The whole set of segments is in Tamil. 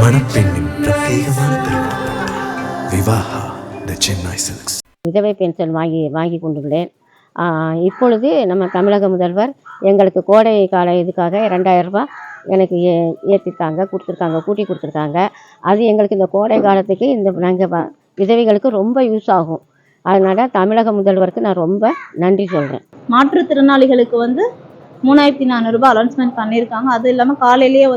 மணப்பெண்ணின் பிரத்யேகமான திருமணம் விவாஹா தி சென்னை சில்க்ஸ். விதவை பென்ஷன் வாங்கி கொண்டுள்ளேன். இப்பொழுது நம்ம தமிழக முதல்வர் எங்களுக்கு கோடை கால இதுக்காக 2000 ரூபாய் எனக்கு ஏற்றிருக்காங்க, கூட்டி கொடுத்துருக்காங்க. அது எங்களுக்கு இந்த கோடை காலத்துக்கு நாங்கள் விதவைகளுக்கு ரொம்ப யூஸ் ஆகும். அதனால் தமிழக முதல்வருக்கு நான் ரொம்ப நன்றி சொல்கிறேன். மாற்றுத்திறனாளிகளுக்கு 3400 ரூபாய் அலௌன்ஸ்மெண்ட் பண்ணியிருக்காங்க. அது இல்லாமல் காலையிலேயே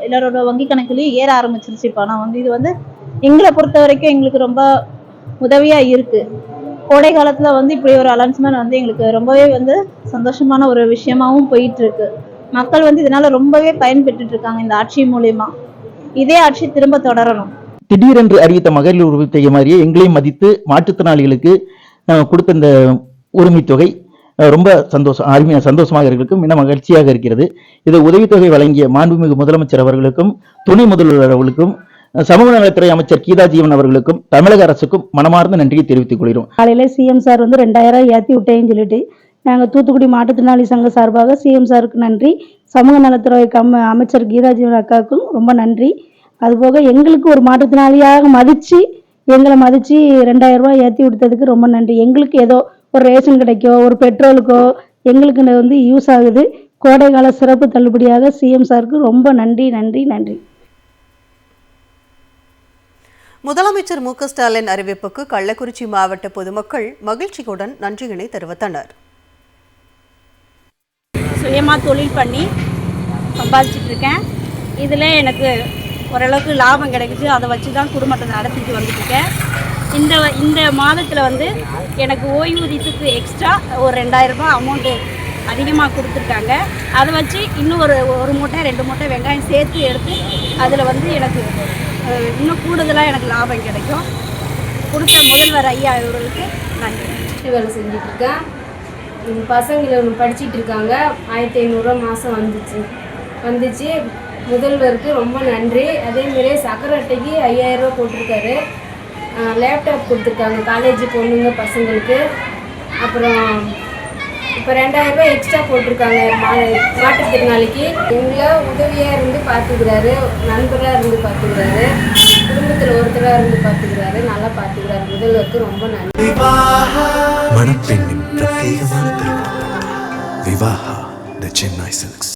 எல்லாரோட வங்கி கணக்குலேயும் ஏற ஆரம்பிச்சிருச்சு பணம். இது எங்களை பொறுத்த வரைக்கும் எங்களுக்கு ரொம்ப உதவியாக இருக்குது. கோடை காலத்தில் இப்படி ஒரு அலௌன்ஸ்மெண்ட் எங்களுக்கு ரொம்பவே சந்தோஷமான ஒரு விஷயமாகவும் போயிட்டுருக்கு. மக்கள் இதனால் ரொம்பவே பயன்பெற்றுட்டு இருக்காங்க இந்த ஆட்சி மூலயமா. இதே ஆட்சி திரும்ப தொடரணும். திடீரென்று அறிவித்த மகளிர் உரிமை தொகை மாதிரியே எங்களையும் மதித்து மாற்றுத்திறனாளிகளுக்கு கொடுத்த இந்த உரிமை தொகை ரொம்ப சந்தோஷமாக இருக்கும், இன்னும் மகிழ்ச்சியாக இருக்கிறது. இதை உதவித்தொகை வழங்கிய மாண்புமிகு முதலமைச்சர் அவர்களுக்கும், துணை முதல்வர் அவர்களுக்கும், சமூக நலத்துறை அமைச்சர் கீதா ஜீவன் அவர்களுக்கும், தமிழக அரசுக்கும் மனமார்ந்த நன்றியை தெரிவித்துக் கொள்கிறோம். காலையில சிஎம் சார் 2000 ஏற்றி விட்டேன்னு சொல்லிட்டு நாங்கள் தூத்துக்குடி மாற்றுத்திறனாளி சங்க சார்பாக சிஎம் சாருக்கு நன்றி, சமூக நலத்துறை அமைச்சர் கீதா ஜீவன் அக்காவுக்கும் ரொம்ப நன்றி. அதுபோக எங்களுக்கு ஒரு மாற்றுத்திறனாளியாக எங்களை மதித்து 2000 ரூபாய் ஏற்றி விட்டதுக்கு ரொம்ப நன்றி. எங்களுக்கு ஏதோ ஒரு ரேஷன் கிடைக்கோ, ஒரு பெட்ரோலுக்கோ எங்களுக்கு யூஸ் ஆகுது. கோடைகால சிறப்பு தள்ளுபடியாக சிஎம் சாருக்கு ரொம்ப நன்றி நன்றி நன்றி. முதலமைச்சர் மு க ஸ்டாலின் அறிவிப்புக்கு கள்ளக்குறிச்சி மாவட்ட பொதுமக்கள் மகிழ்ச்சியுடன் நன்றியினை தெரிவித்தனர். சுயமாக தொழில் பண்ணி சம்பாதிச்சுட்டு இருக்கேன். இதில் எனக்கு ஓரளவுக்கு லாபம் கிடைக்குது. அதை வச்சு தான் குடும்பத்தை நடத்திட்டு வந்துட்டுருக்கேன். இந்த மாதத்தில் எனக்கு ஓய்வூதியத்துக்கு எக்ஸ்ட்ரா ஒரு 2000 ரூபாய் அமௌண்ட்டு அதிகமாக கொடுத்துருக்காங்க. அதை வச்சு இன்னும் ஒரு மூட்டை 2 மூட்டை வெங்காயம் சேர்த்து எடுத்து அதில் எனக்கு இன்னும் கூடுதலாக எனக்கு லாபம் கிடைக்கும். கொடுத்த முதல்வர் ஐயா அவர்களுக்கு நன்றி. வேலை செஞ்சிட்ருக்கேன். பசங்களை படிச்சுட்டு இருக்காங்க. 1500 ரூபா மாதம் வந்துச்சு. முதல்வருக்கு ரொம்ப நன்றி. அதேமாரி சக்கரை அட்டைக்கு 5000 ரூபா போட்டிருக்காரு. லேப்டாப் கொடுத்துருக்காங்க காலேஜ் பொண்ணுங்க பசங்களுக்கு. அப்புறம் இப்போ 2000 ரூபாய் எக்ஸ்ட்ரா போட்டிருக்காங்க மாற்றுத்திறனாளிக்கு. எங்களை உதவியாக இருந்து பார்த்துக்கிறாரு, நண்பராக இருந்து பார்த்துக்கிறாரு, குடும்பத்தில் ஒருத்தராக இருந்து பார்த்துக்கிறாரு, நல்லா பார்த்துக்கிறாரு. முதல்வருக்கு ரொம்ப நன்றி. மணப்பெண்ணின் பிரத்யேகமான திருமணம் விவாஹா தி சென்னை சில்க்ஸ்.